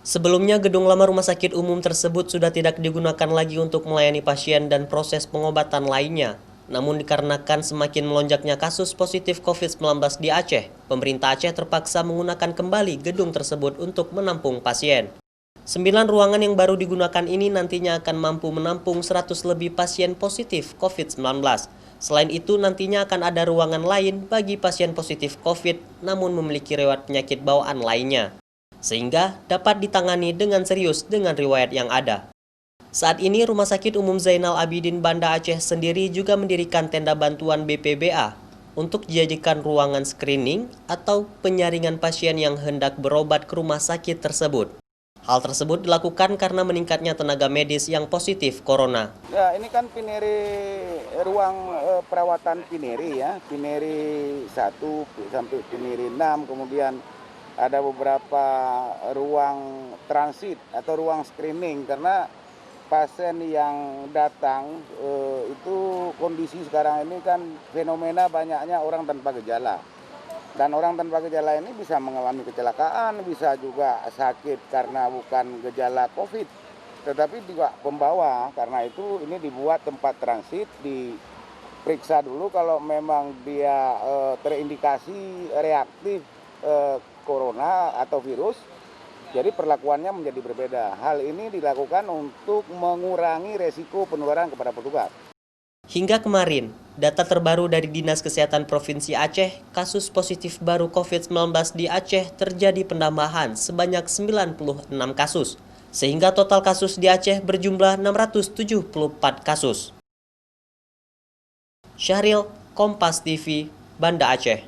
Sebelumnya, gedung lama rumah sakit umum tersebut sudah tidak digunakan lagi untuk melayani pasien dan proses pengobatan lainnya. Namun dikarenakan semakin melonjaknya kasus positif COVID-19 di Aceh, pemerintah Aceh terpaksa menggunakan kembali gedung tersebut untuk menampung pasien. 9 ruangan yang baru digunakan ini nantinya akan mampu menampung 100 lebih pasien positif COVID-19. Selain itu, nantinya akan ada ruangan lain bagi pasien positif COVID namun memiliki riwayat penyakit bawaan lainnya, sehingga dapat ditangani dengan serius dengan riwayat yang ada. Saat ini, Rumah Sakit Umum Zainal Abidin Banda Aceh sendiri juga mendirikan tenda bantuan BPBA untuk dijadikan ruangan screening atau penyaringan pasien yang hendak berobat ke rumah sakit tersebut. Hal tersebut dilakukan karena meningkatnya tenaga medis yang positif corona. Ya, ini kan ruang perawatan Pineri ya, Pineri 1 sampai Pineri 6, kemudian ada beberapa ruang transit atau ruang screening karena pasien yang datang itu kondisi sekarang ini kan fenomena banyaknya orang tanpa gejala. Dan orang tanpa gejala ini bisa mengalami kecelakaan, bisa juga sakit karena bukan gejala COVID, tetapi juga pembawa. Karena itu ini dibuat tempat transit, diperiksa dulu kalau memang dia terindikasi reaktif corona atau virus, jadi perlakuannya menjadi berbeda. Hal ini dilakukan untuk mengurangi resiko penularan kepada petugas. Hingga kemarin, data terbaru dari Dinas Kesehatan Provinsi Aceh, kasus positif baru COVID-19 di Aceh terjadi penambahan sebanyak 96 kasus, sehingga total kasus di Aceh berjumlah 674 kasus. Syahril, Kompas TV, Banda Aceh.